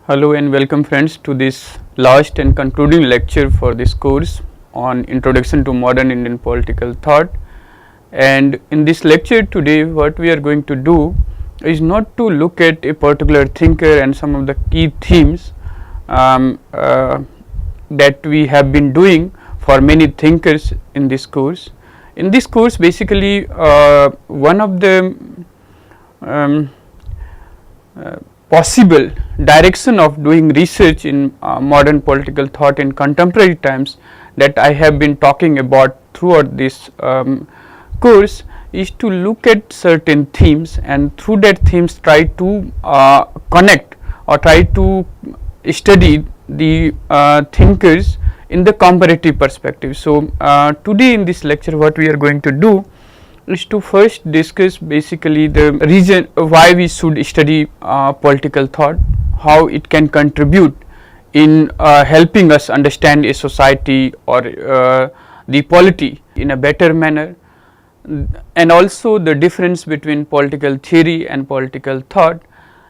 Hello and welcome friends to this last and concluding lecture for this course on Introduction to Modern Indian Political Thought. And in this lecture today what we are going to do is not to look at a particular thinker and some of the key themes that we have been doing for many thinkers in this course. In this course basically one of the possible direction of doing research in modern political thought in contemporary times that I have been talking about throughout this course is to look at certain themes and through that themes try to connect or try to study the thinkers in the comparative perspective. So, today in this lecture what we are going to do is to first discuss basically the reason why we should study political thought, how it can contribute in helping us understand a society or the polity in a better manner, and also the difference between political theory and political thought,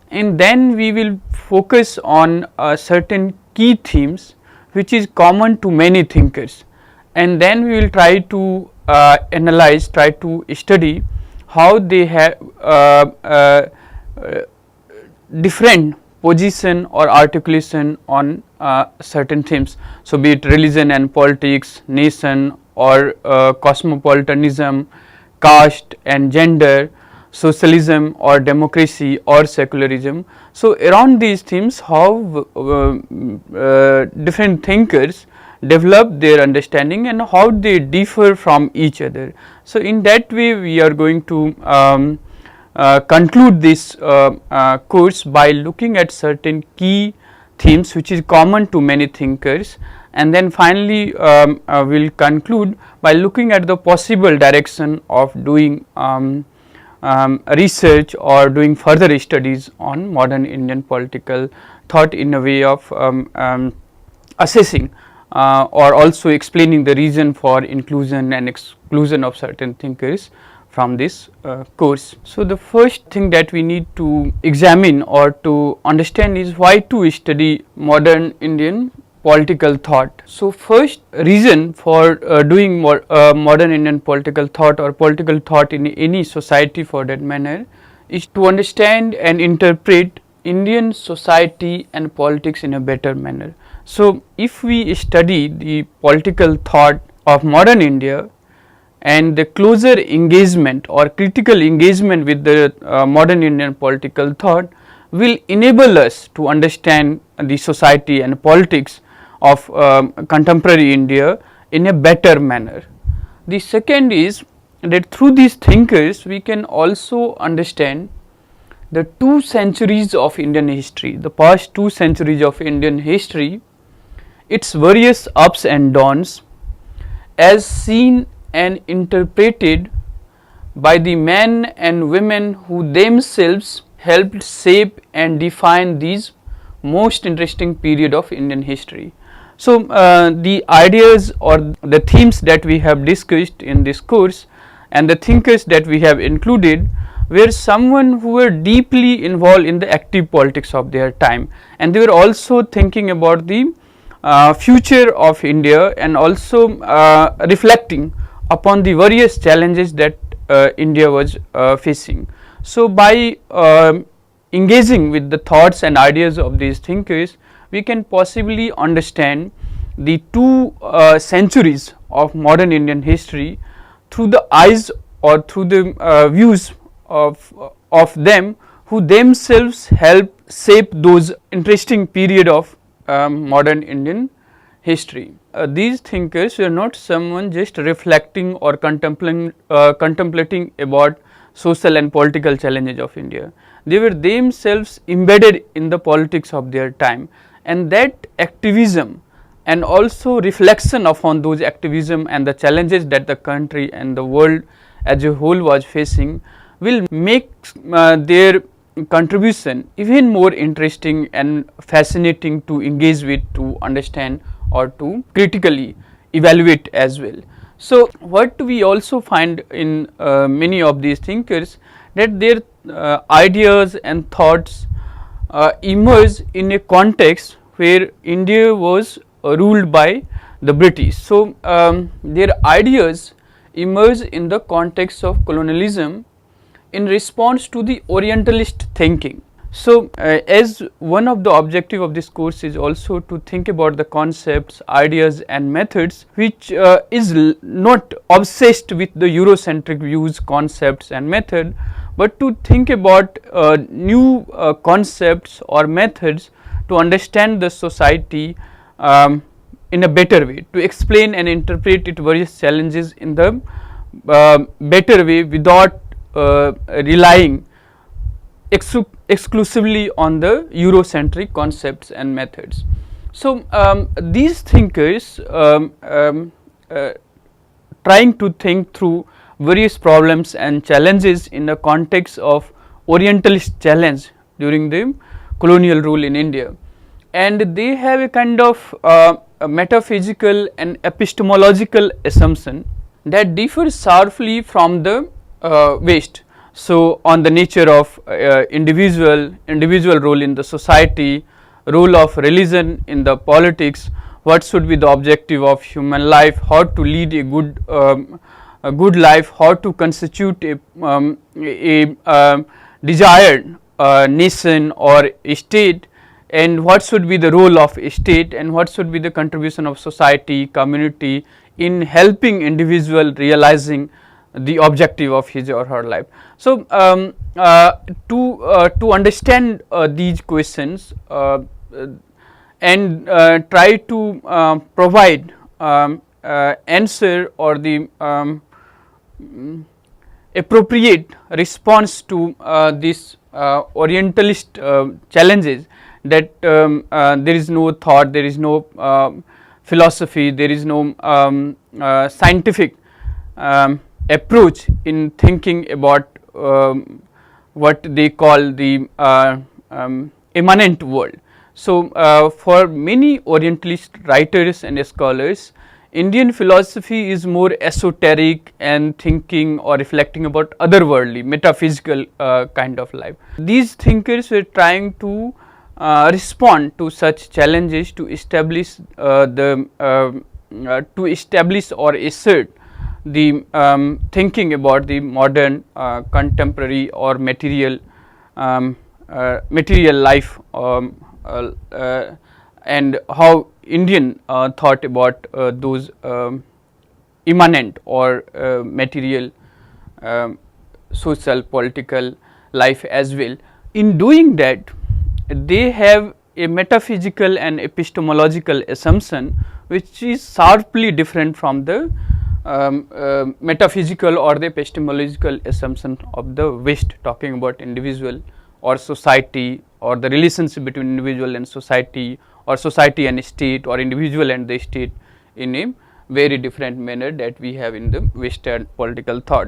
and then we will focus on certain key themes which is common to many thinkers, and then we will try to analyze, try to study how they have different position or articulation on certain themes. So, be it religion and politics, nation or cosmopolitanism, caste and gender, socialism or democracy or secularism. So, around these themes how different thinkers develop their understanding and how they differ from each other. So, in that way we are going to conclude this course by looking at certain key themes which is common to many thinkers, and then finally we will conclude by looking at the possible direction of doing research or doing further studies on modern Indian political thought in a way of assessing or also explaining the reason for inclusion and exclusion of certain thinkers from this course. So, the first thing that we need to examine or to understand is why to study modern Indian political thought. So, first reason for doing modern Indian political thought or political thought in any society for that matter is to understand and interpret Indian society and politics in a better manner. So, if we study the political thought of modern India and the closer engagement or critical engagement with the modern Indian political thought will enable us to understand the society and politics of contemporary India in a better manner. The second is that through these thinkers we can also understand the 2 centuries of Indian history, the past 2 centuries of Indian history, its various ups and downs as seen and interpreted by the men and women who themselves helped shape and define these most interesting period of Indian history. So, the ideas or the themes that we have discussed in this course and the thinkers that we have included were someone who were deeply involved in the active politics of their time, and they were also thinking about the future of India and also reflecting upon the various challenges that India was facing. So, by engaging with the thoughts and ideas of these thinkers, we can possibly understand the 2 centuries of modern Indian history through the eyes or through the views of them who themselves help shape those interesting period of modern Indian history. These thinkers were not someone just reflecting or contemplating about social and political challenges of India. They were themselves embedded in the politics of their time, and that activism and also reflection upon those activism and the challenges that the country and the world as a whole was facing will make their contribution even more interesting and fascinating to engage with, to understand or to critically evaluate as well. So, what we also find in many of these thinkers that their ideas and thoughts emerged in a context where India was ruled by the British. So, their ideas emerged in the context of colonialism in response to the Orientalist thinking. So, as one of the objective of this course is also to think about the concepts, ideas and methods which is not obsessed with the Eurocentric views, concepts and method, but to think about new concepts or methods to understand the society in a better way, to explain and interpret its various challenges in the better way without relying exclusively on the Eurocentric concepts and methods. So, these thinkers trying to think through various problems and challenges in the context of Orientalist challenge during the colonial rule in India, and they have a kind of a metaphysical and epistemological assumption that differs sharply from the West. So, on the nature of individual role in the society, role of religion in the politics, what should be the objective of human life, how to lead a good life, how to constitute a desired nation or a state, and what should be the role of a state and what should be the contribution of society, community in helping individual realizing the objective of his or her life. So, to understand these questions and try to provide answer or the appropriate response to this Orientalist challenges, that there is no thought, there is no philosophy, there is no scientific approach in thinking about what they call the immanent world. So, for many Orientalist writers and scholars, Indian philosophy is more esoteric and thinking or reflecting about otherworldly, metaphysical kind of life. These thinkers were trying to respond to such challenges to establish or assert the thinking about the modern contemporary or material life and how Indian thought about those immanent or material social political life as well. In doing that, they have a metaphysical and epistemological assumption which is sharply different from the metaphysical or the epistemological assumption of the West, talking about individual or society or the relationship between individual and society, or society and state, or individual and the state, in a very different manner that we have in the Western political thought.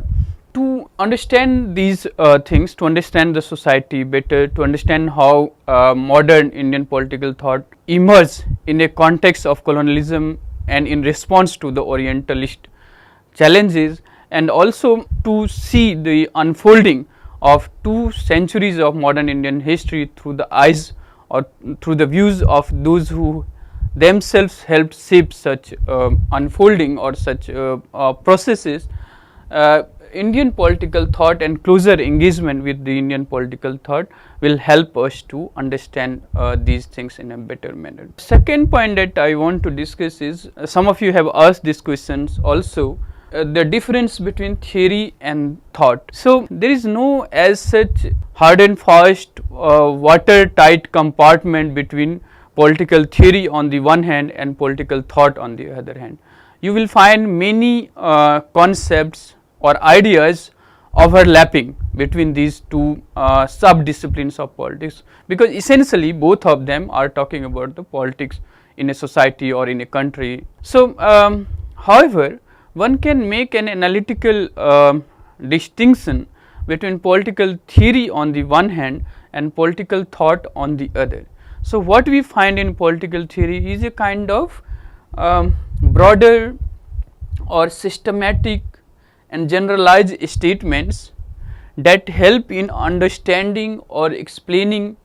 To understand these things, to understand the society better, to understand how modern Indian political thought emerged in a context of colonialism and in response to the Orientalist challenges, and also to see the unfolding of 2 centuries of modern Indian history through the eyes or through the views of those who themselves helped shape such unfolding or such processes, Indian political thought and closer engagement with the Indian political thought will help us to understand these things in a better manner. Second point that I want to discuss is, some of you have asked these questions also, the difference between theory and thought. So, there is no as such hard and fast watertight compartment between political theory on the one hand and political thought on the other hand. You will find many concepts or ideas overlapping between these 2 sub-disciplines of politics, because essentially both of them are talking about the politics in a society or in a country. So, however, one can make an analytical distinction between political theory on the one hand and political thought on the other. So, what we find in political theory is a kind of broader or systematic and generalized statements that help in understanding or explaining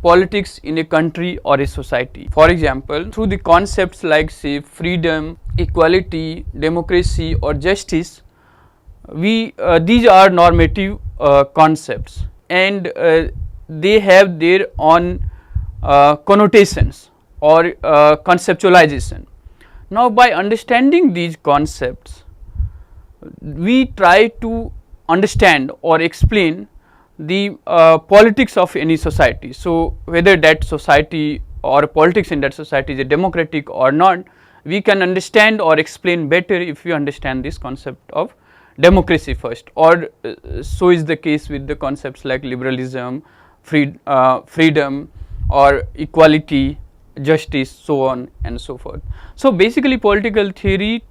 politics in a country or a society. For example, through the concepts like say freedom, equality, democracy or justice, these are normative concepts, and they have their own connotations or conceptualization. Now, by understanding these concepts, we try to understand or explain the politics of any society. So, whether that society or politics in that society is democratic or not, we can understand or explain better if we understand this concept of democracy first, or so is the case with the concepts like liberalism, freedom or equality, justice, so on and so forth. So, basically political theory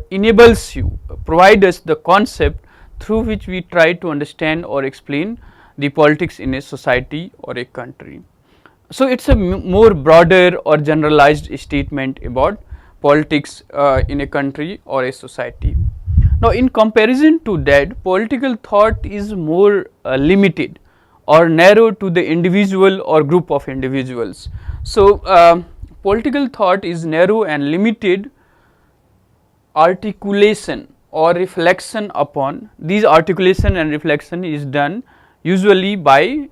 enables you, provide us the concept through which we try to understand or explain the politics in a society or a country. So, it is a more broader or generalized statement about politics in a country or a society. Now, in comparison to that, political thought is more limited or narrow to the individual or group of individuals. So, political thought is narrow and limited articulation or reflection upon. These articulation and reflection is done usually by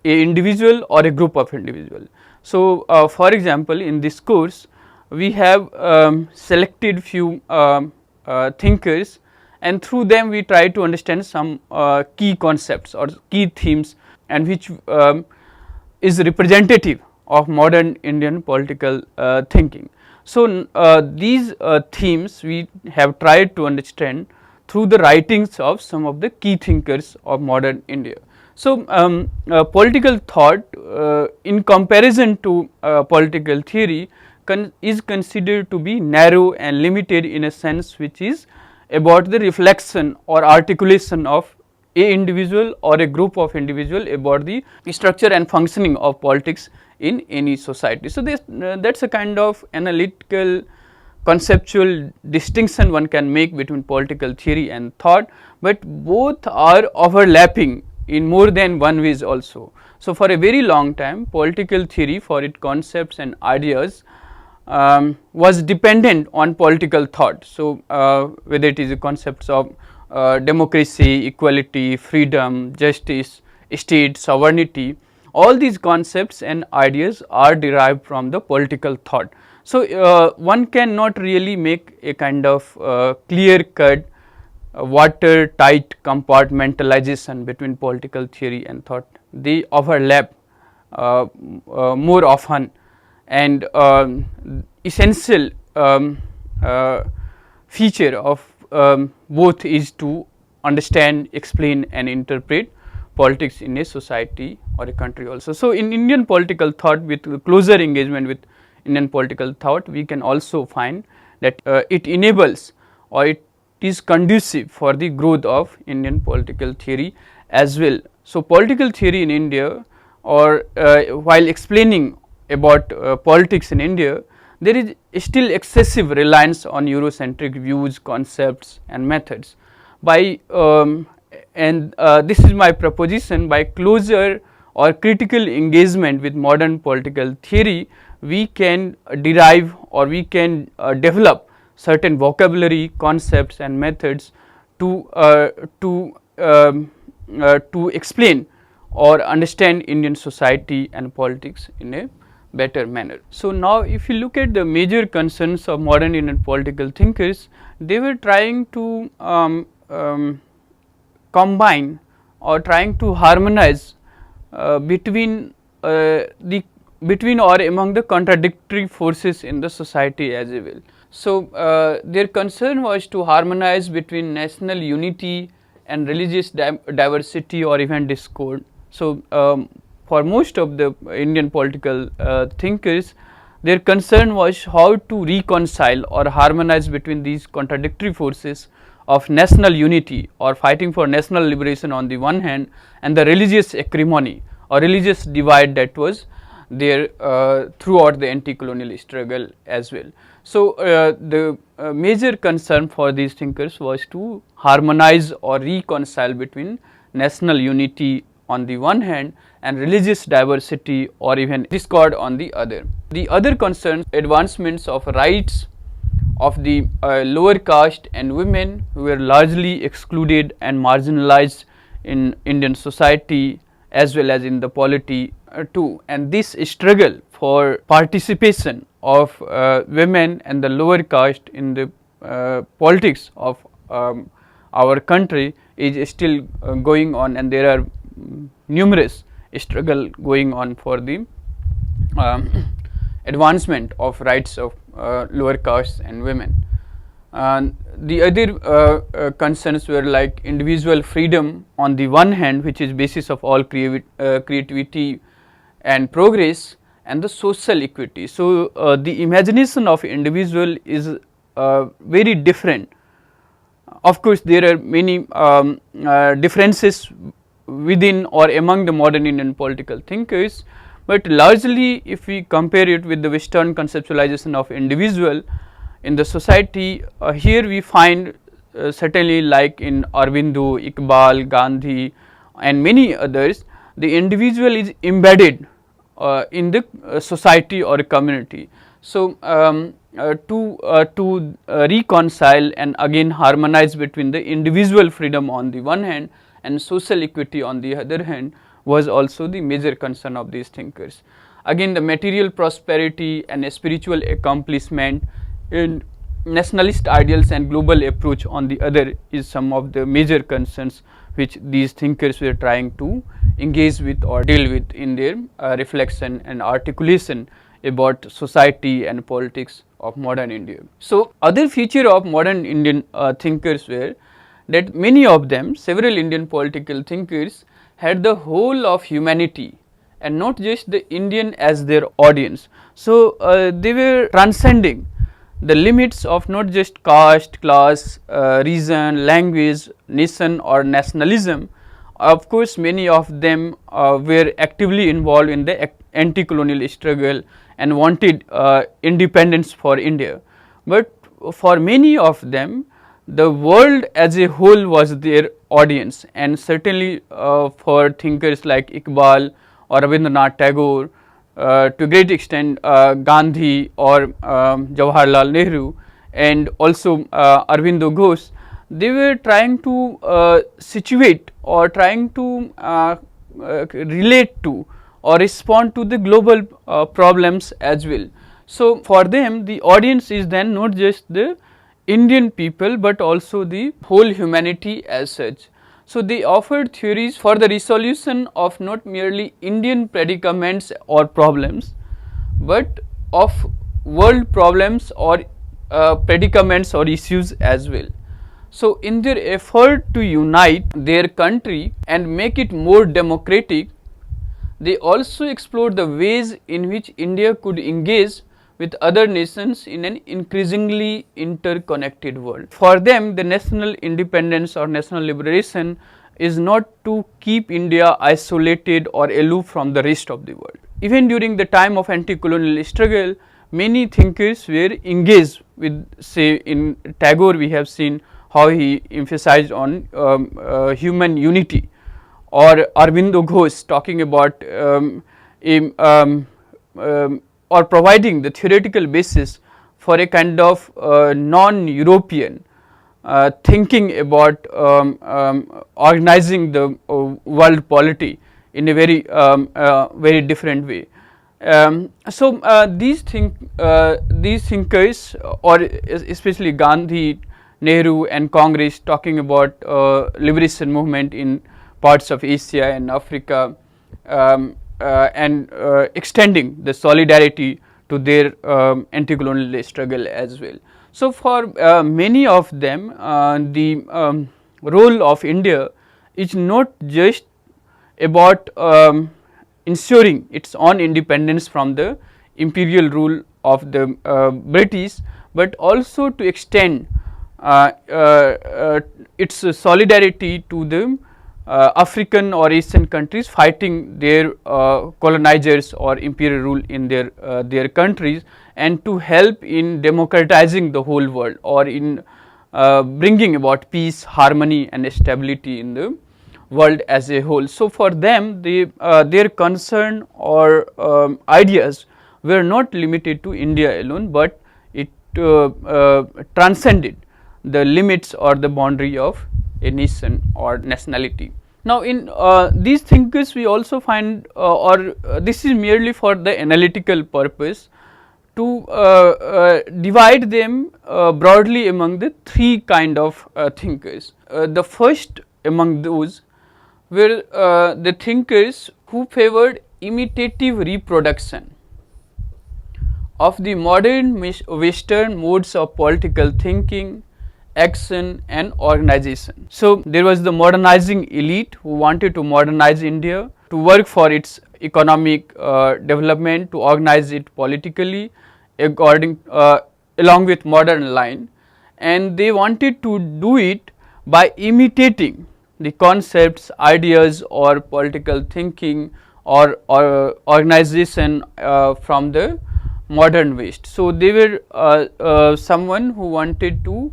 a individual or a group of individual. So, for example, in this course we have selected few thinkers, and through them we try to understand some key concepts or key themes, and which is representative of modern Indian political thinking. So, these themes we have tried to understand through the writings of some of the key thinkers of modern India. So, political thought in comparison to political theory is considered to be narrow and limited in a sense which is about the reflection or articulation of a individual or a group of individual about the structure and functioning of politics in any society. So, that is a kind of analytical conceptual distinction one can make between political theory and thought, but both are overlapping in more than one ways also. So, for a very long time political theory for its concepts and ideas was dependent on political thought. So, whether it is the concepts of democracy, equality, freedom, justice, state, sovereignty, all these concepts and ideas are derived from the political thought. So, one cannot really make a kind of clear cut watertight compartmentalization between political theory and thought. They overlap more often, and essential feature of both is to understand, explain and interpret politics in a society or a country also. So, in Indian political thought, with closer engagement with Indian political thought, we can also find that it enables or it is conducive for the growth of Indian political theory as well. So, political theory in India, or while explaining about politics in India, there is still excessive reliance on Eurocentric views, concepts and methods. By this is my proposition, by closer or critical engagement with modern political theory, we can derive or we can develop certain vocabulary, concepts and methods to explain or understand Indian society and politics in a better manner. So, now if you look at the major concerns of modern Indian political thinkers, they were trying to combine or trying to harmonize between or among the contradictory forces in the society as well. So, their concern was to harmonize between national unity and religious diversity or even discord. So, for most of the Indian political thinkers, their concern was how to reconcile or harmonize between these contradictory forces of national unity or fighting for national liberation on the one hand, and the religious acrimony or religious divide that was there throughout the anti-colonial struggle as well. So, the major concern for these thinkers was to harmonize or reconcile between national unity on the one hand and religious diversity, or even discord on the other. The other concerns advancements of rights of the lower caste and women who were largely excluded and marginalized in Indian society as well as in the polity too. And this struggle for participation of women and the lower caste in the politics of our country is still going on, and there are numerous struggle going on for the advancement of rights of lower castes and women. The other concerns were like individual freedom on the one hand, which is basis of all creativity and progress, and the social equity. So, the imagination of individual is very different. Of course, there are many differences within or among the modern Indian political thinkers, but largely if we compare it with the Western conceptualization of individual in the society, here we find certainly like in Aurobindo, Iqbal, Gandhi and many others, the individual is embedded in the society or community. So, to reconcile and again harmonize between the individual freedom on the one hand and social equity on the other hand was also the major concern of these thinkers. Again, the material prosperity and spiritual accomplishment in nationalist ideals and global approach on the other is some of the major concerns which these thinkers were trying to engage with or deal with in their reflection and articulation about society and politics of modern India. So, other feature of modern Indian thinkers were that many of them, several Indian political thinkers, had the whole of humanity and not just the Indian as their audience. So, they were transcending the limits of not just caste, class, region, language, nation or nationalism. Of course, many of them were actively involved in the anti-colonial struggle and wanted independence for India, but for many of them the world as a whole was their audience, and certainly for thinkers like Iqbal or Rabindranath Tagore, to a great extent Gandhi or Jawaharlal Nehru and also Aurobindo Ghosh, they were trying to situate or trying to relate to or respond to the global problems as well. So, for them the audience is then not just the Indian people, but also the whole humanity as such. So, they offered theories for the resolution of not merely Indian predicaments or problems, but of world problems or predicaments or issues as well. So, in their effort to unite their country and make it more democratic, they also explored the ways in which India could engage with other nations in an increasingly interconnected world. For them, the national independence or national liberation is not to keep India isolated or aloof from the rest of the world. Even during the time of anti-colonial struggle, many thinkers were engaged with, say in Tagore we have seen how he emphasized on human unity, or Aurobindo Ghosh talking about or providing the theoretical basis for a kind of non-European thinking about organizing the world polity in a very very different way. These thinkers, or especially Gandhi, Nehru and Congress, talking about liberation movement in parts of Asia and Africa, and extending the solidarity to their anti-colonial struggle as well. So, for many of them the role of India is not just about ensuring its own independence from the imperial rule of the British, but also to extend its solidarity to the African or Asian countries fighting their colonizers or imperial rule in their countries, and to help in democratizing the whole world, or in bringing about peace, harmony and stability in the world as a whole. So, for them their concern or ideas were not limited to India alone, but it transcended the limits or the boundary of a nation or nationality. Now, in these thinkers we also find this is merely for the analytical purpose to divide them broadly among the three kind of thinkers. The first among those were the thinkers who favored imitative reproduction of the modern Western modes of political thinking, action and organization. So, there was the modernizing elite who wanted to modernize India, to work for its economic development, to organize it politically along with modern line, and they wanted to do it by imitating the concepts, ideas or political thinking or organization from the modern West. So, they were someone who wanted to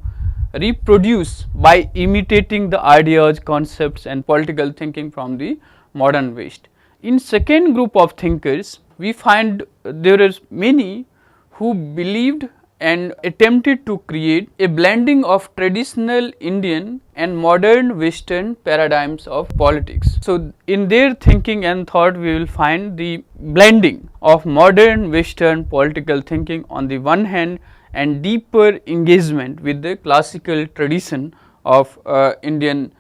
reproduce by imitating the ideas, concepts and political thinking from the modern West. In second group of thinkers, we find there is many who believed and attempted to create a blending of traditional Indian and modern Western paradigms of politics. So, in their thinking and thought we will find the blending of modern Western political thinking on the one hand and deeper engagement with the classical tradition of Indian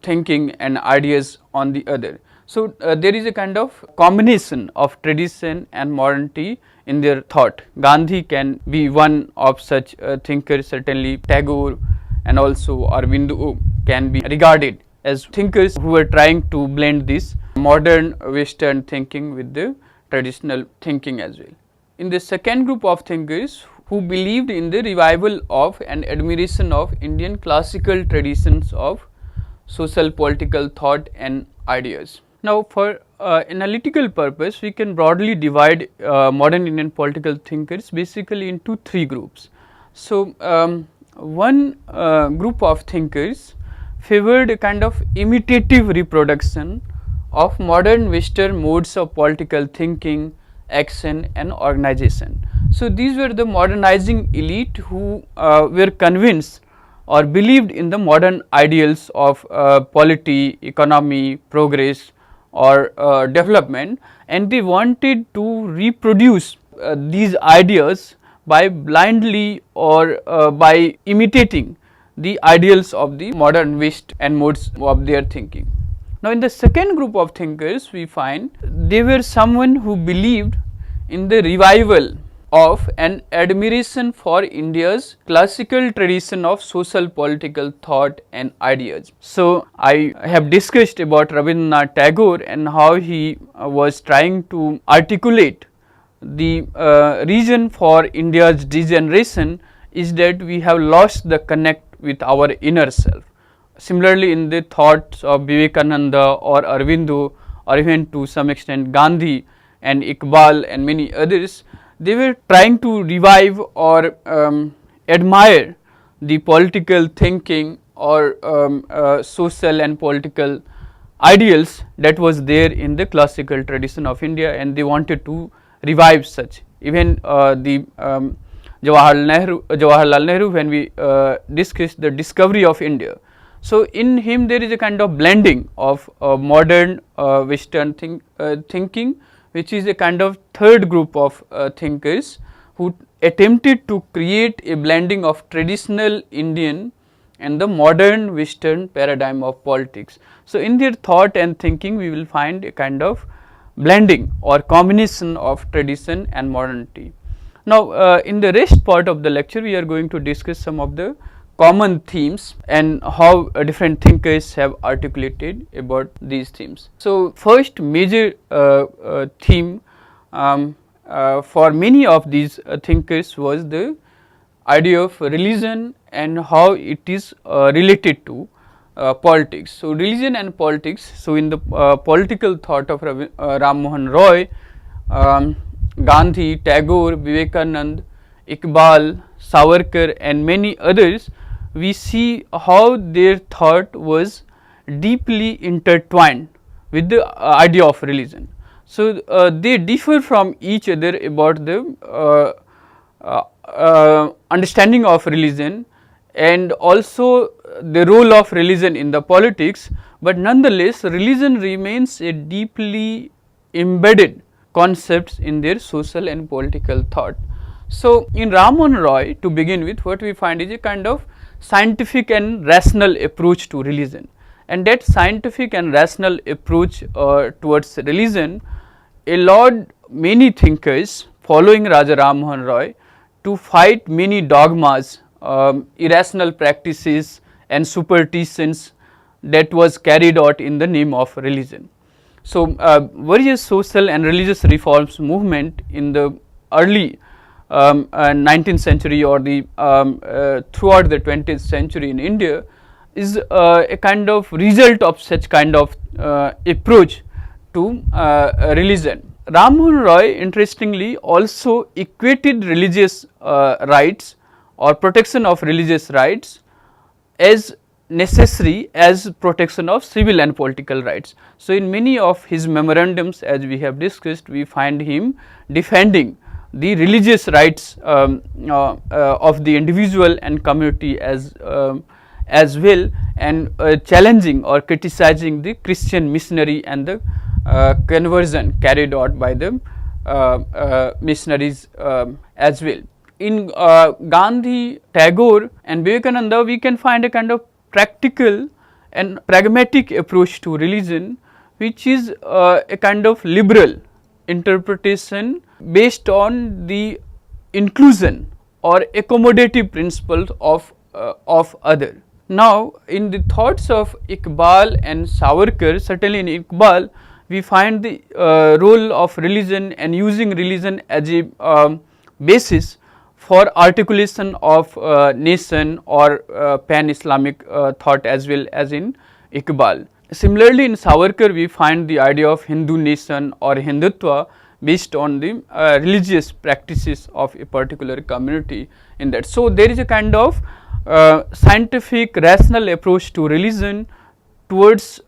thinking and ideas on the other. So, there is a kind of combination of tradition and modernity in their thought. Gandhi can be one of such thinkers, certainly Tagore and also Aurobindo can be regarded as thinkers who were trying to blend this modern Western thinking with the traditional thinking as well. In the second group of thinkers who believed in the revival of and admiration of Indian classical traditions of social political thought and ideas. Now, for analytical purpose we can broadly divide modern Indian political thinkers basically into three groups. So, one group of thinkers favored a kind of imitative reproduction of modern Western modes of political thinking, action and organization. So, these were the modernizing elite who were convinced or believed in the modern ideals of polity, economy, progress or development, and they wanted to reproduce these ideas by blindly or by imitating the ideals of the modern West and modes of their thinking. Now, in the second group of thinkers we find they were someone who believed in the revival of an admiration for India's classical tradition of social political thought and ideas. So, I have discussed about Rabindranath Tagore and how he was trying to articulate the reason for India's degeneration is that we have lost the connect with our inner self. Similarly, in the thoughts of Vivekananda or Aurobindo or even to some extent Gandhi and Iqbal and many others, they were trying to revive or admire the political thinking or social and political ideals that was there in the classical tradition of India, and they wanted to revive such. Even the Jawaharlal Nehru, when we discussed the discovery of India. So, in him there is a kind of blending of modern Western thinking, which is a kind of third group of thinkers who attempted to create a blending of traditional Indian and the modern Western paradigm of politics. So, in their thought and thinking we will find a kind of blending or combination of tradition and modernity. Now, in the rest part of the lecture we are going to discuss some of the common themes and how different thinkers have articulated about these themes. So, first major theme for many of these thinkers was the idea of religion and how it is related to politics. So, religion and politics. So, in the political thought of Ram Mohan Roy, Gandhi, Tagore, Vivekananda, Iqbal, Savarkar and many others, we see how their thought was deeply intertwined with the idea of religion. So, they differ from each other about the understanding of religion and also the role of religion in the politics, but nonetheless religion remains a deeply embedded concepts in their social and political thought. So, in Ram Mohan Roy, to begin with, what we find is a kind of scientific and rational approach to religion, and that scientific and rational approach towards religion allowed many thinkers following Raja Ram Mohan Roy to fight many dogmas, irrational practices and superstitions that was carried out in the name of religion. So, various social and religious reforms movement in the early 19th century or the throughout the 20th century in India is a kind of result of such kind of approach to religion. Ram Mohan Roy interestingly also equated religious rights or protection of religious rights as necessary as protection of civil and political rights. So, in many of his memorandums, as we have discussed, we find him defending the religious rights of the individual and community as well, and challenging or criticizing the Christian missionary and the conversion carried out by the missionaries as well. In Gandhi, Tagore and Vivekananda, we can find a kind of practical and pragmatic approach to religion, which is a kind of liberal interpretation based on the inclusion or accommodative principles of other. Now, in the thoughts of Iqbal and Savarkar, certainly in Iqbal, we find the role of religion and using religion as a basis for articulation of nation or pan-Islamic thought as well as in Iqbal. Similarly, in Savarkar we find the idea of Hindu nation or Hindutva based on the religious practices of a particular community in that. So, there is a kind of scientific rational approach to religion towards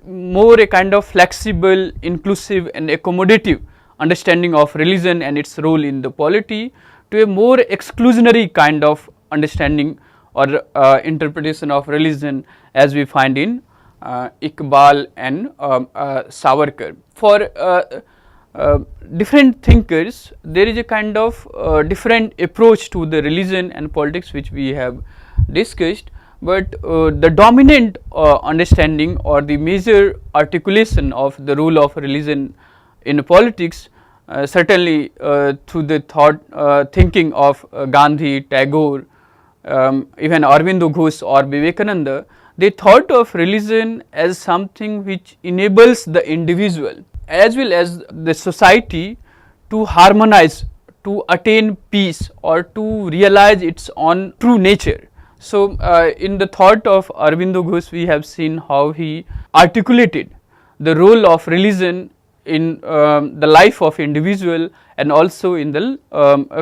more a kind of flexible, inclusive and accommodative understanding of religion and its role in the polity, to a more exclusionary kind of understanding or interpretation of religion as we find in Iqbal and Savarkar. For different thinkers, there is a kind of different approach to the religion and politics which we have discussed, but the dominant understanding or the major articulation of the role of religion in politics, certainly through the thought thinking of Gandhi, Tagore, even Aurobindo Ghosh or Vivekananda, they thought of religion as something which enables the individual as well as the society to harmonize, to attain peace or to realize its own true nature. So, in the thought of Aurobindo Ghosh, we have seen how he articulated the role of religion in the life of individual and also in the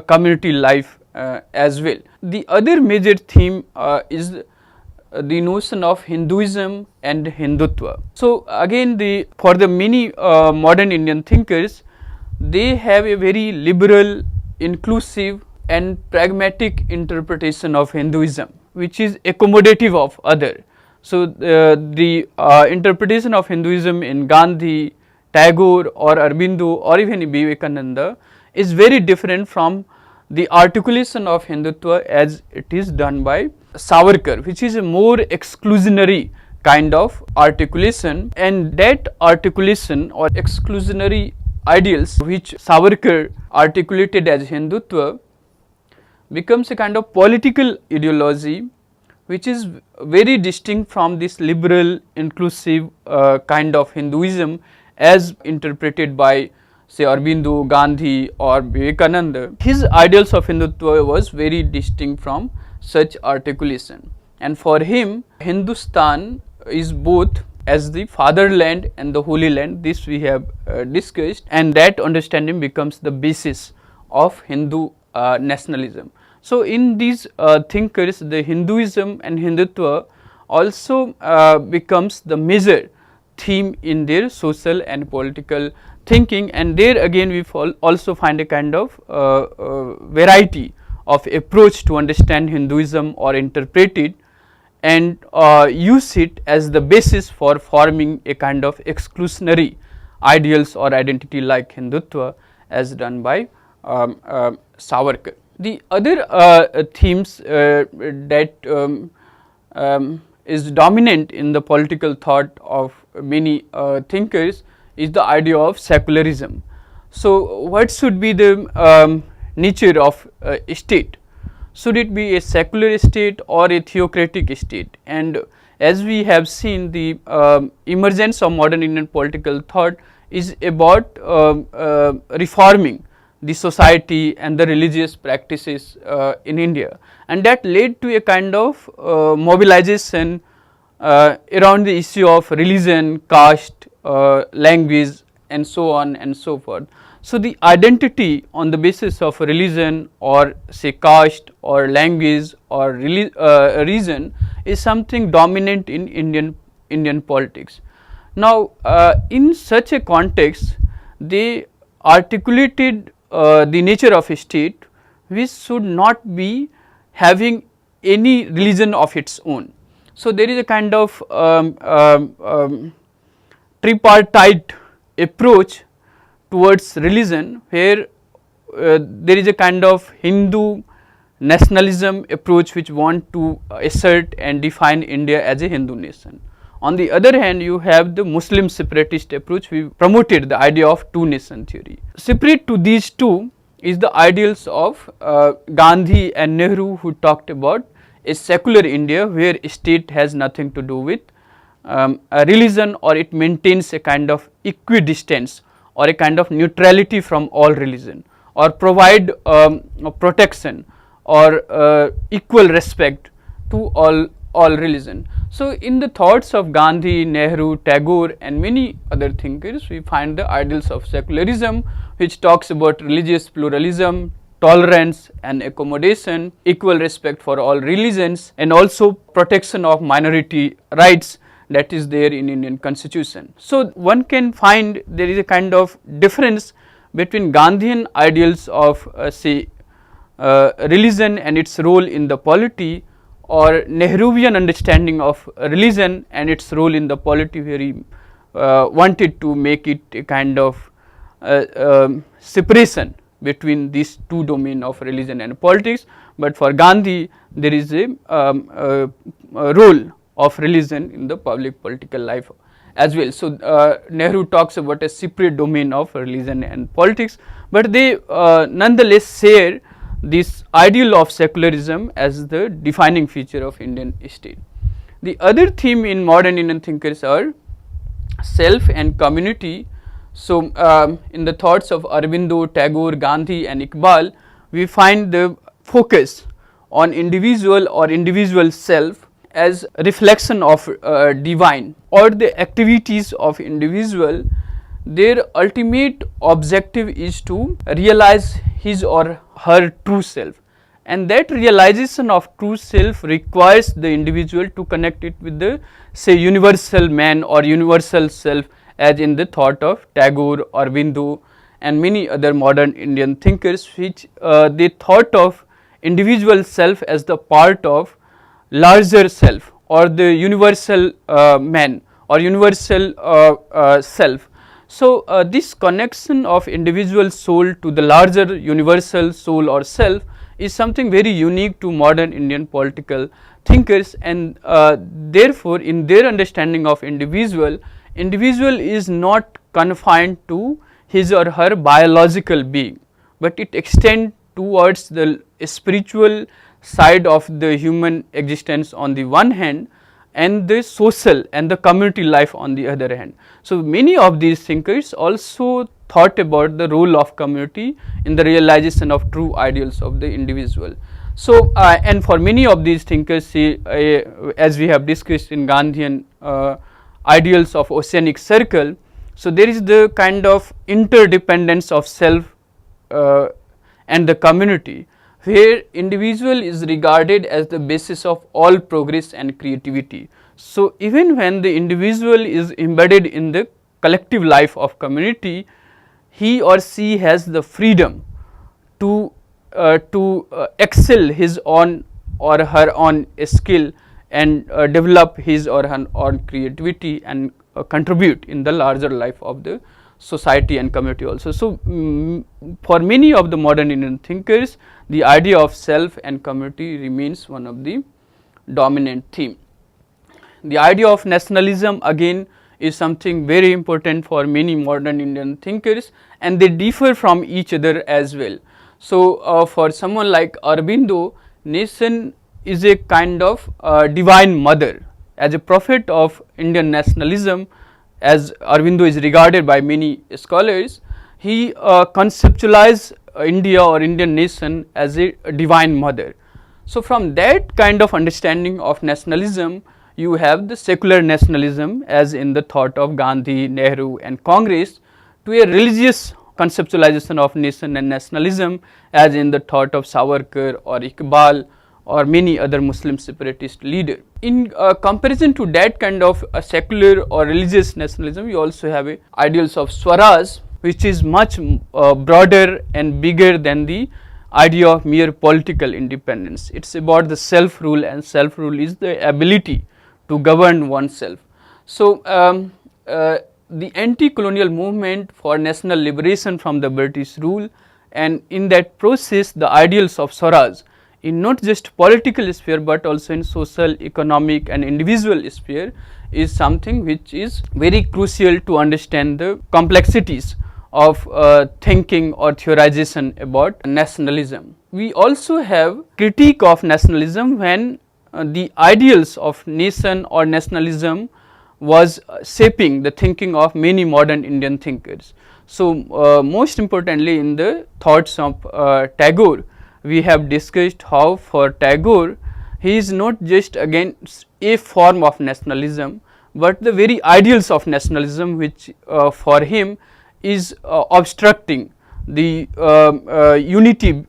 community life as well. The other major theme is the notion of Hinduism and Hindutva. So, again for the many modern Indian thinkers, they have a very liberal, inclusive and pragmatic interpretation of Hinduism, which is accommodative of other. So, the interpretation of Hinduism in Gandhi, Tagore or Aurobindo or even Vivekananda is very different from the articulation of Hindutva as it is done by Savarkar, which is a more exclusionary kind of articulation, and that articulation or exclusionary ideals which Savarkar articulated as Hindutva becomes a kind of political ideology which is very distinct from this liberal, inclusive kind of Hinduism as interpreted by say Aurobindo, Gandhi or Vivekananda. His ideals of Hindutva was very distinct from such articulation, and for him Hindustan is both as the fatherland and the holy land. This we have discussed, and that understanding becomes the basis of Hindu nationalism. So, in these thinkers, the Hinduism and Hindutva also becomes the major theme in their social and political thinking, and there again we also find a kind of variety of approach to understand Hinduism or interpret it and use it as the basis for forming a kind of exclusionary ideals or identity like Hindutva as done by Savarkar. The other themes that is dominant in the political thought of many thinkers is the idea of secularism. So, what should be the nature of state? Should it be a secular state or a theocratic state? And as we have seen, the emergence of modern Indian political thought is about reforming the society and the religious practices in India, and that led to a kind of mobilization around the issue of religion, caste, language and so on and so forth. So, the identity on the basis of religion or say caste or language or reason is something dominant in Indian politics. Now, in such a context, they articulated the nature of a state which should not be having any religion of its own. So, there is a kind of tripartite approach towards religion, where there is a kind of Hindu nationalism approach which want to assert and define India as a Hindu nation. On the other hand, you have the Muslim separatist approach, we promoted the idea of two nation theory. Separate to these two is the ideals of Gandhi and Nehru, who talked about a secular India where state has nothing to do with a religion, or it maintains a kind of equidistance or a kind of neutrality from all religion, or provide protection or equal respect to all religion. So, in the thoughts of Gandhi, Nehru, Tagore and many other thinkers, we find the ideals of secularism, which talks about religious pluralism, tolerance and accommodation, equal respect for all religions, and also protection of minority rights that is there in Indian constitution. So, one can find there is a kind of difference between Gandhian ideals of say religion and its role in the polity, or Nehruvian understanding of religion and its role in the polity, where he wanted to make it a kind of separation between these two domain of religion and politics. But for Gandhi, there is a role of religion in the public political life as well. So, Nehru talks about a separate domain of religion and politics, but they nonetheless share this ideal of secularism as the defining feature of Indian state. The other theme in modern Indian thinkers are self and community. So, in the thoughts of Aurobindo, Tagore, Gandhi and Iqbal, we find the focus on individual or individual self as reflection of divine, or the activities of individual. Their ultimate objective is to realize his or her true self, and that realization of true self requires the individual to connect it with the say universal man or universal self, as in the thought of Tagore, Aurobindo and many other modern Indian thinkers, which they thought of individual self as the part of larger self or the universal man or universal self. So, this connection of individual soul to the larger universal soul or self is something very unique to modern Indian political thinkers, and therefore, in their understanding of individual is not confined to his or her biological being, but it extends towards the spiritual side of the human existence on the one hand, and the social and the community life on the other hand. So, many of these thinkers also thought about the role of community in the realization of true ideals of the individual. So, and for many of these thinkers, see, as we have discussed in Gandhian ideals of oceanic circle, so there is the kind of interdependence of self and the community, where individual is regarded as the basis of all progress and creativity. So, even when the individual is embedded in the collective life of community, he or she has the freedom to excel his own or her own skill and develop his or her own creativity and contribute in the larger life of the society and community also. So, for many of the modern Indian thinkers, the idea of self and community remains one of the dominant theme. The idea of nationalism again is something very important for many modern Indian thinkers, and they differ from each other as well. So, for someone like Aurobindo, nation is a kind of divine mother. As a prophet of Indian nationalism, as Aurobindo is regarded by many scholars, he conceptualized India or Indian nation as a divine mother. So, from that kind of understanding of nationalism, you have the secular nationalism as in the thought of Gandhi, Nehru and Congress, to a religious conceptualization of nation and nationalism as in the thought of Savarkar or Iqbal or many other Muslim separatist leader. In comparison to that kind of secular or religious nationalism, you also have ideals of Swaraj, which is much broader and bigger than the idea of mere political independence. It is about the self-rule, and self-rule is the ability to govern oneself. So, the anti-colonial movement for national liberation from the British rule, and in that process the ideals of Swaraj in not just political sphere but also in social, economic and individual sphere is something which is very crucial to understand the complexities of thinking or theorization about nationalism. We also have critique of nationalism when the ideals of nation or nationalism was shaping the thinking of many modern Indian thinkers. So, most importantly in the thoughts of Tagore, we have discussed how for Tagore he is not just against a form of nationalism, but the very ideals of nationalism which for him is obstructing the unity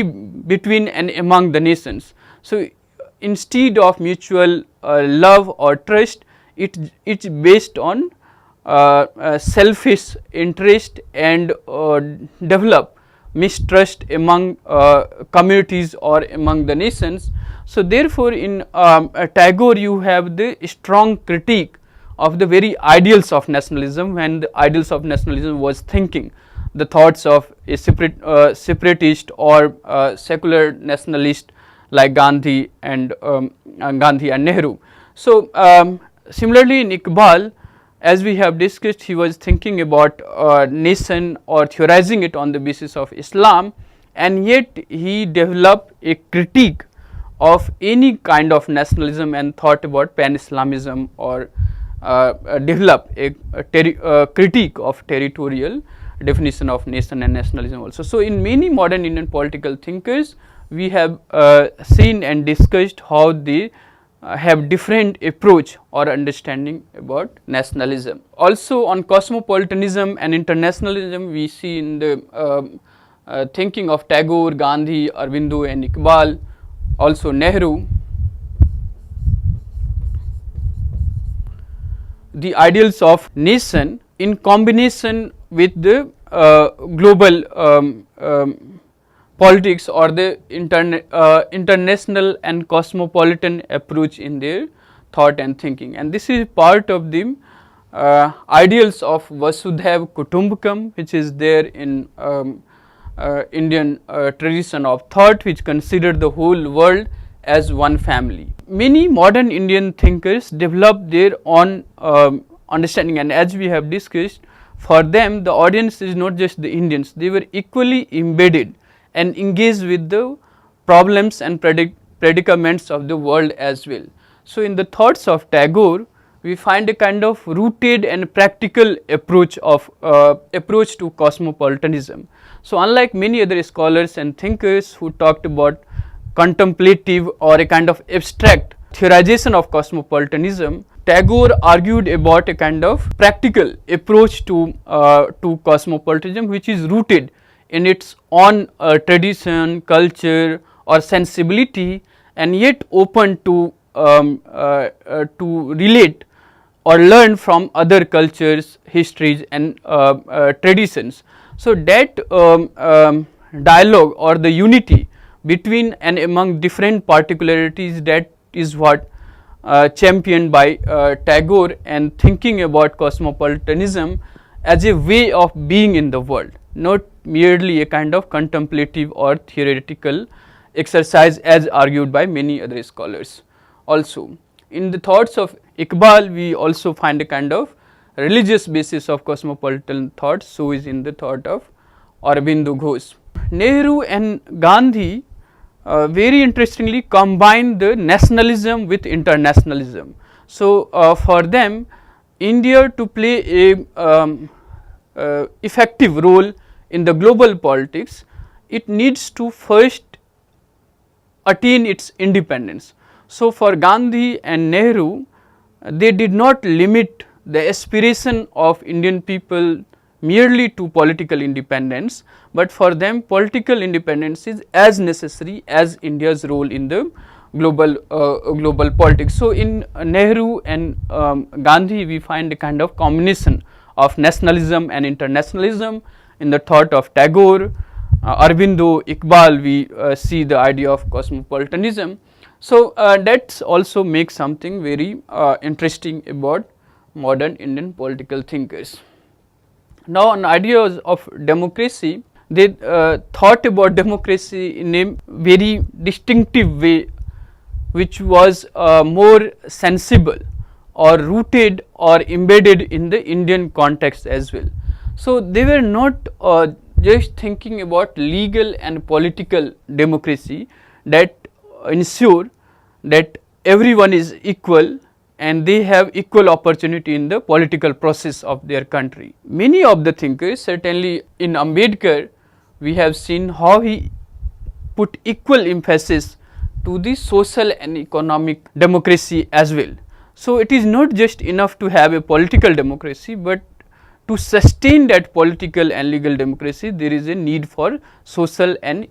between and among the nations. So, instead of mutual love or trust, it's based on selfish interest and develop mistrust among communities or among the nations. So, therefore, in Tagore you have the strong critique of the very ideals of nationalism, when the ideals of nationalism was thinking the thoughts of a separatist or secular nationalist like Gandhi and Nehru. So, similarly in Iqbal, as we have discussed, he was thinking about nation or theorizing it on the basis of Islam, and yet he developed a critique of any kind of nationalism and thought about pan-Islamism or develop a critique of territorial definition of nation and nationalism also. So, in many modern Indian political thinkers, we have seen and discussed how they have different approach or understanding about nationalism. Also on cosmopolitanism and internationalism, we see in the thinking of Tagore, Gandhi, Aurobindo and Iqbal, also Nehru, the ideals of nation in combination with the global politics or the international and cosmopolitan approach in their thought and thinking, and this is part of the ideals of Vasudhaiv Kutumbakam, which is there in Indian tradition of thought, which consider the whole world as one family. Many modern Indian thinkers developed their own understanding, and as we have discussed, for them the audience is not just the Indians, they were equally embedded and engaged with the problems and predicaments of the world as well. So, in the thoughts of Tagore, we find a kind of rooted and practical approach to cosmopolitanism. So, unlike many other scholars and thinkers who talked about contemplative or a kind of abstract theorization of cosmopolitanism, Tagore argued about a kind of practical approach to cosmopolitanism, which is rooted in its own tradition, culture or sensibility, and yet open to relate or learn from other cultures, histories and traditions. So, that dialogue or the unity between and among different particularities, that is what championed by Tagore, and thinking about cosmopolitanism as a way of being in the world, not merely a kind of contemplative or theoretical exercise as argued by many other scholars. Also, in the thoughts of Iqbal, we also find a kind of religious basis of cosmopolitan thought, so is in the thought of Aurobindo Ghosh. Nehru and Gandhi very interestingly combine the nationalism with internationalism. So, for them India to play a effective role in the global politics, it needs to first attain its independence. So, for Gandhi and Nehru, they did not limit the aspiration of Indian people merely to political independence, but for them political independence is as necessary as India's role in the global politics. So, in Nehru and Gandhi, we find a kind of combination of nationalism and internationalism. In the thought of Tagore, Aurobindo, Iqbal, we see the idea of cosmopolitanism. So, that also makes something very interesting about modern Indian political thinkers. Now, on ideas of democracy, they thought about democracy in a very distinctive way, which was more sensible or rooted or embedded in the Indian context as well. So, they were not just thinking about legal and political democracy that ensure that everyone is equal and they have equal opportunity in the political process of their country. Many of the thinkers, certainly in Ambedkar, we have seen how he put equal emphasis to the social and economic democracy as well. So, it is not just enough to have a political democracy, but to sustain that political and legal democracy, there is a need for social and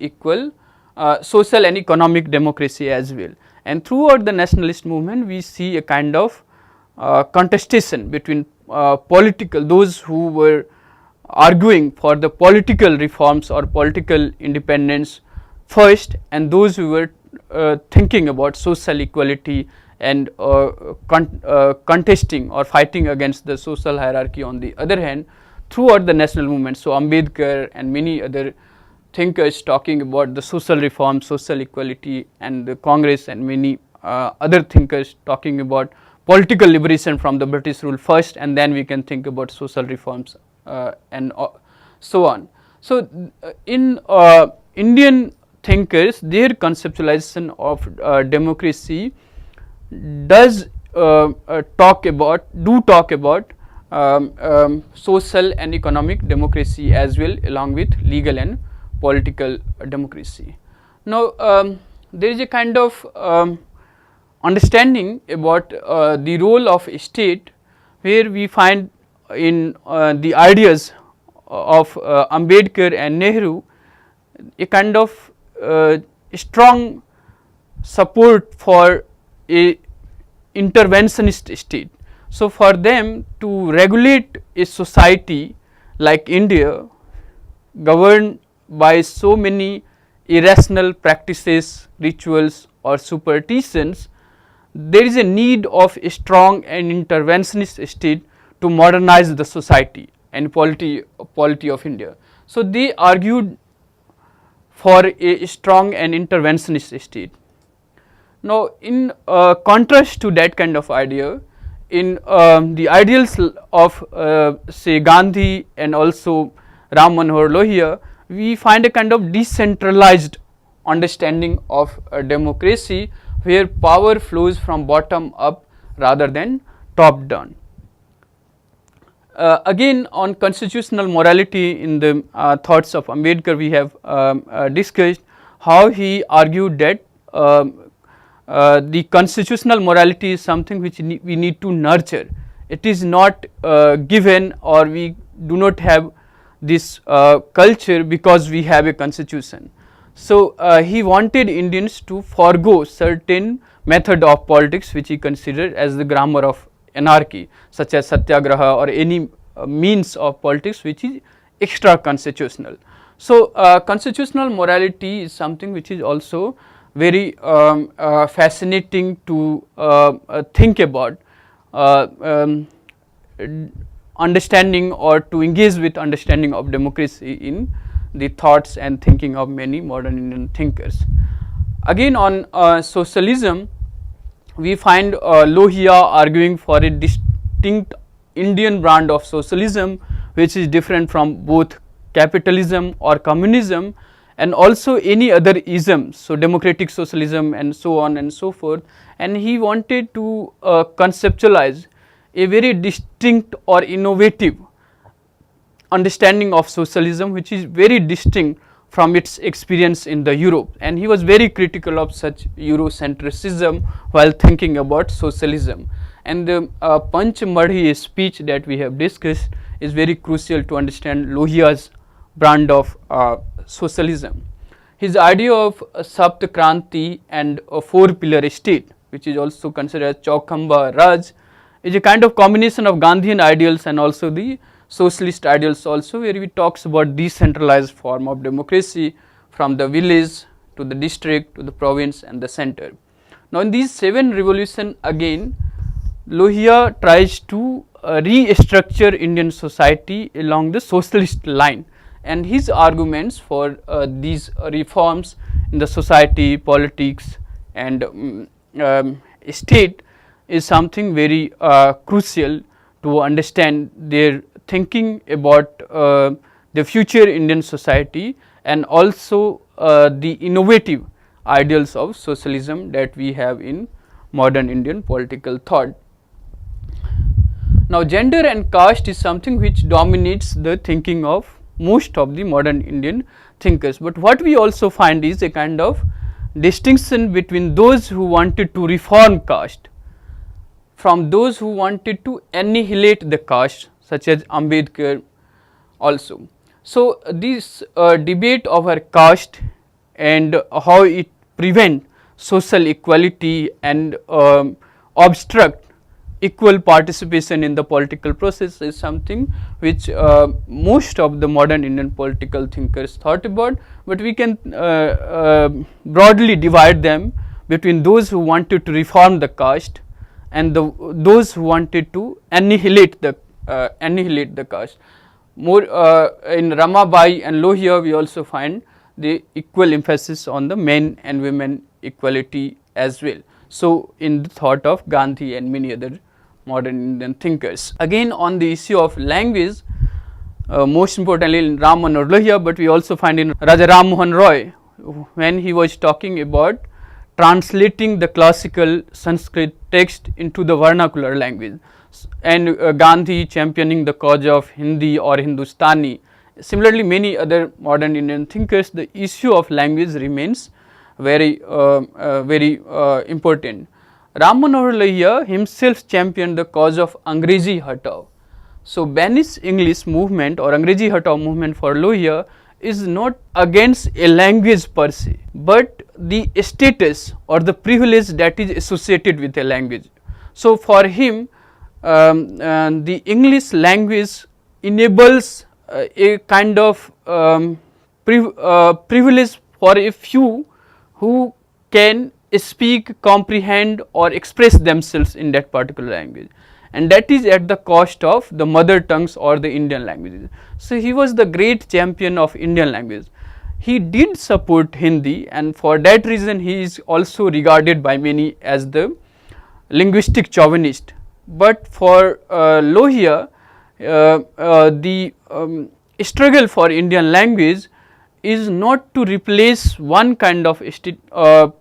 social and economic democracy as well. And throughout the nationalist movement, we see a kind of contestation between those who were arguing for the political reforms or political independence first, and those who were thinking about social equality and contesting or fighting against the social hierarchy on the other hand throughout the national movement. So, Ambedkar and many other thinkers talking about the social reform, social equality, and the Congress and many other thinkers talking about political liberation from the British rule first, and then we can think about social reforms and so on. So, in Indian thinkers, their conceptualization of democracy does talk about social and economic democracy as well, along with legal and political democracy. Now, there is a kind of understanding about the role of state, where we find in the ideas of Ambedkar and Nehru a kind of strong support for a interventionist state. So, for them to regulate a society like India governed by so many irrational practices, rituals or superstitions, there is a need of a strong and interventionist state to modernize the society and polity of India. So, they argued for a strong and interventionist state. Now, in contrast to that kind of idea, in the ideals of say Gandhi and also Ram Manohar Lohia, we find a kind of decentralized understanding of democracy, where power flows from bottom up rather than top down. Again, on constitutional morality, in the thoughts of Ambedkar, we have discussed how he argued that the constitutional morality is something which we need to nurture. It is not given, or we do not have this culture because we have a constitution. So he wanted Indians to forego certain method of politics which he considered as the grammar of anarchy, such as satyagraha or any means of politics which is extra constitutional. So constitutional morality is something which is also very fascinating to think about, understanding or to engage with understanding of democracy in the thoughts and thinking of many modern Indian thinkers. Again on socialism, we find Lohia arguing for a distinct Indian brand of socialism which is different from both capitalism or communism and also any other isms, so democratic socialism and so on and so forth, and he wanted to conceptualize a very distinct or innovative understanding of socialism which is very distinct from its experience in the Europe, and he was very critical of such Eurocentrism while thinking about socialism. And the Panchmadhi speech that we have discussed is very crucial to understand Lohia's brand of socialism. His idea of Sapt Kranti and a four-pillar state, which is also considered as Chaukhamba Raj, is a kind of combination of Gandhian ideals and also the socialist ideals also, where he talks about decentralized form of democracy from the village to the district to the province and the center. Now in these 7 revolutions again, Lohia tries to restructure Indian society along the socialist line, and his arguments for these reforms in the society, politics and state is something very crucial to understand their thinking about the future Indian society and also the innovative ideals of socialism that we have in modern Indian political thought. Now gender and caste is something which dominates the thinking of most of the modern Indian thinkers, but what we also find is a kind of distinction between those who wanted to reform caste from those who wanted to annihilate the caste, such as Ambedkar also. So this debate over caste and how it prevent social equality and obstruct equal participation in the political process is something which most of the modern Indian political thinkers thought about, but we can broadly divide them between those who wanted to reform the caste and those who wanted to annihilate the caste. More in Ramabai and Lohia we also find the equal emphasis on the men and women equality as well. So in the thought of Gandhi and many other modern Indian thinkers. Again on the issue of language, most importantly in Ram Manohar Lohia, but we also find in Raja Ram Mohan Roy when he was talking about translating the classical Sanskrit text into the vernacular language, and Gandhi championing the cause of Hindi or Hindustani. Similarly, many other modern Indian thinkers, the issue of language remains very important. Ram Manohar Lohia himself championed the cause of Angrezi Hatao. So banish English movement or Angrezi Hatao movement for Lohia is not against a language per se, but the status or the privilege that is associated with a language. So for him, the English language enables a kind of privilege for a few who can speak, comprehend or express themselves in that particular language, and that is at the cost of the mother tongues or the Indian languages. So he was the great champion of Indian language. He did support Hindi, and for that reason he is also regarded by many as the linguistic chauvinist. But for Lohia, the struggle for Indian language is not to replace one kind of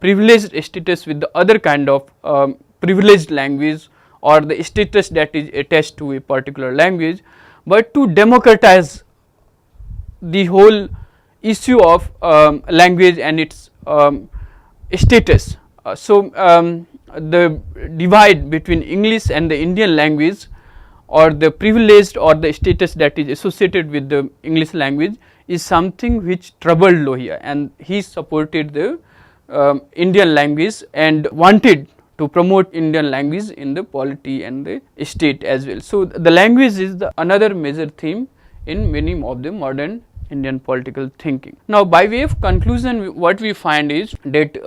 privileged status with the other kind of privileged language or the status that is attached to a particular language, but to democratize the whole issue of language and its status. So the divide between English and the Indian language or the privileged or the status that is associated with the English language is something which troubled Lohia, and he supported the Indian language and wanted to promote Indian language in the polity and the state as well. So, the language is the another major theme in many of the modern Indian political thinking. Now, by way of conclusion, what we find is that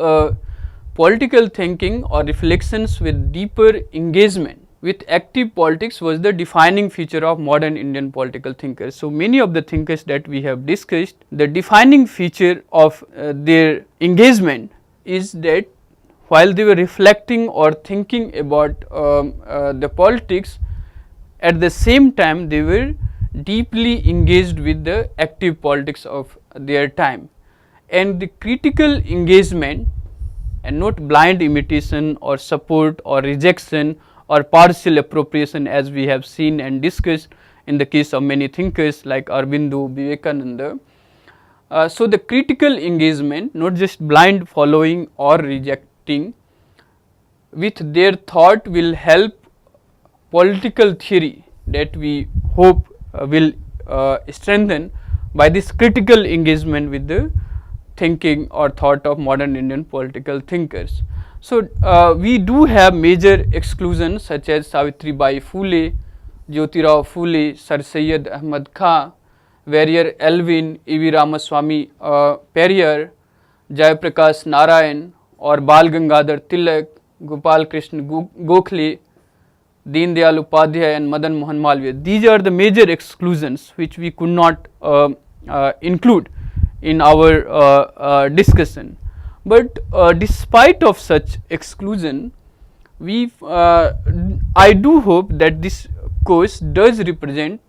political thinking or reflections with deeper engagement with active politics was the defining feature of modern Indian political thinkers. So, many of the thinkers that we have discussed, the defining feature of their engagement is that while they were reflecting or thinking about the politics, at the same time they were deeply engaged with the active politics of their time, and the critical engagement and not blind imitation or support or rejection or partial appropriation, as we have seen and discussed in the case of many thinkers like Aurobindo, Vivekananda. So, the critical engagement, not just blind following or rejecting with their thought, will help political theory that we hope will strengthen by this critical engagement with the thinking or thought of modern Indian political thinkers. So, we do have major exclusions such as Savitribai Phule, Jyotirao Phule, Sir Syed Ahmad Khan, Warrior Elvin, E.V. Ramaswamy Periyar, Jayaprakash Narayan or Bal Gangadhar Tilak, Gopal Krishna Gokhale, Deen Dayal Upadhyay and Madan Mohan Malviya. These are the major exclusions which we could not include in our discussion. But despite of such exclusion, I do hope that this course does represent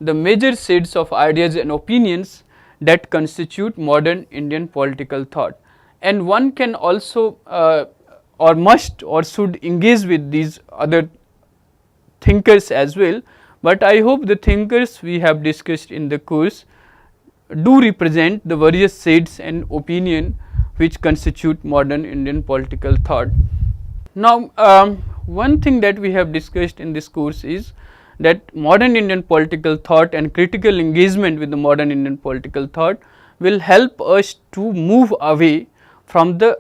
the major shades of ideas and opinions that constitute modern Indian political thought, and one can also or must or should engage with these other thinkers as well. But I hope the thinkers we have discussed in the course do represent the various shades and opinion which constitute modern Indian political thought. Now, one thing that we have discussed in this course is that modern Indian political thought and critical engagement with the modern Indian political thought will help us to move away from the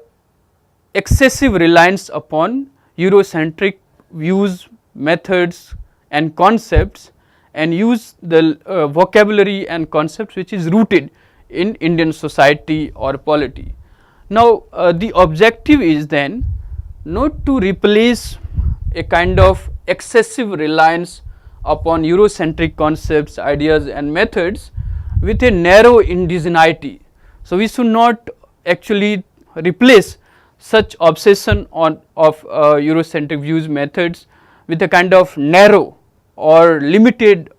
excessive reliance upon Eurocentric views, methods and concepts, and use the vocabulary and concepts which is rooted in Indian society or polity. Now, the objective is then not to replace a kind of excessive reliance upon Eurocentric concepts, ideas and methods with a narrow indigeneity. So, we should not actually replace such obsession of Eurocentric views, methods with a kind of narrow or limited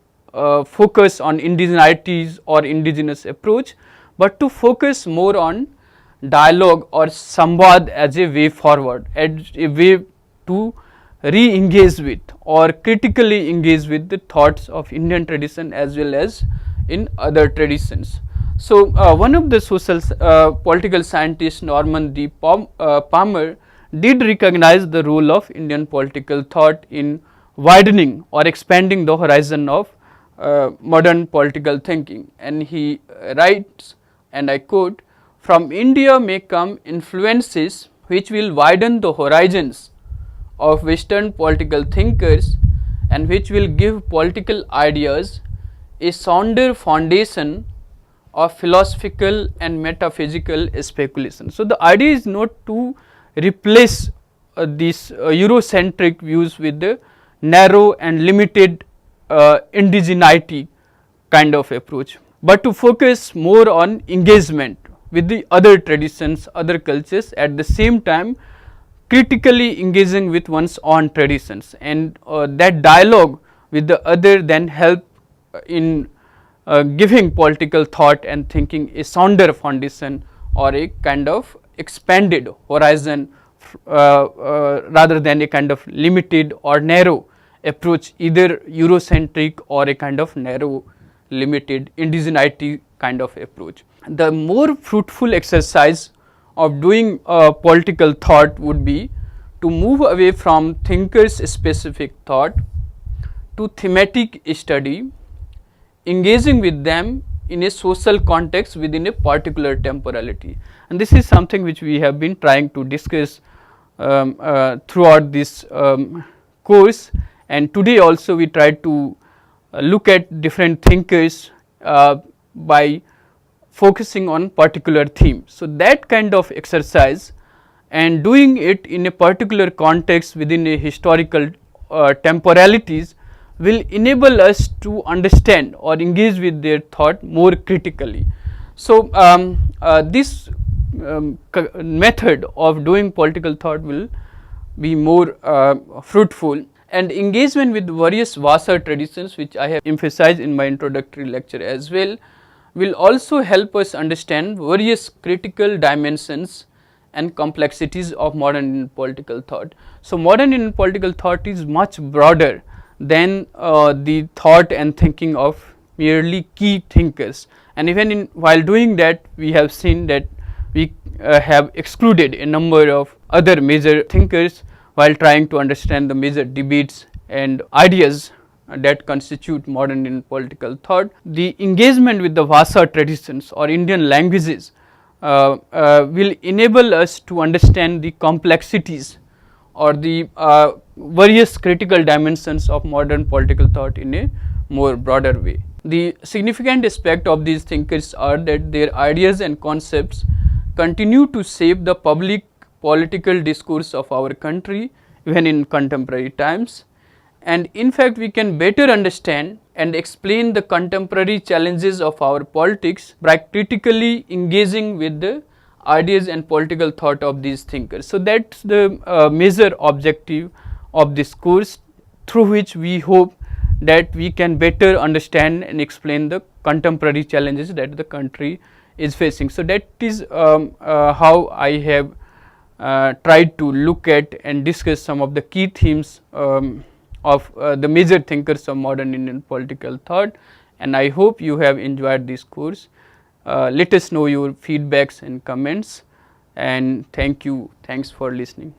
focus on indigeneities or indigenous approach, but to focus more on dialogue or samvad as a way forward, as a way to re-engage with or critically engage with the thoughts of Indian tradition as well as in other traditions. So, one of the social political scientists, Norman D. Palmer, did recognize the role of Indian political thought in widening or expanding the horizon of modern political thinking, and he writes, and I quote, "From India may come influences which will widen the horizons of Western political thinkers and which will give political ideas a sounder foundation of philosophical and metaphysical speculation." So, the idea is not to replace these Eurocentric views with the narrow and limited indigeneity kind of approach, but to focus more on engagement with the other traditions, other cultures, at the same time critically engaging with one's own traditions, and that dialogue with the other then help in giving political thought and thinking a sounder foundation or a kind of expanded horizon rather than a kind of limited or narrow approach, either Eurocentric or a kind of narrow limited indigeneity kind of approach. The more fruitful exercise of doing political thought would be to move away from thinkers specific thought to thematic study, engaging with them in a social context within a particular temporality. And this is something which we have been trying to discuss throughout this course, and today also we try to look at different thinkers by focusing on particular theme. So, that kind of exercise and doing it in a particular context within a historical temporalities will enable us to understand or engage with their thought more critically. So, this method of doing political thought will be more fruitful, and engagement with various Vasa traditions, which I have emphasized in my introductory lecture as well, will also help us understand various critical dimensions and complexities of modern Indian political thought. So, modern Indian political thought is much broader than the thought and thinking of merely key thinkers, and even while doing that, we have seen that we have excluded a number of other major thinkers while trying to understand the major debates and ideas that constitute modern Indian political thought. The engagement with the Vasa traditions or Indian languages will enable us to understand the complexities or the various critical dimensions of modern political thought in a more broader way. The significant aspect of these thinkers are that their ideas and concepts continue to shape the public political discourse of our country even in contemporary times, and in fact we can better understand and explain the contemporary challenges of our politics by critically engaging with the ideas and political thought of these thinkers. So, that is the major objective of this course, through which we hope that we can better understand and explain the contemporary challenges that the country is facing. So, that is how I have tried to look at and discuss some of the key themes of the major thinkers of modern Indian political thought, and I hope you have enjoyed this course. Let us know your feedbacks and comments, and thank you. Thanks for listening.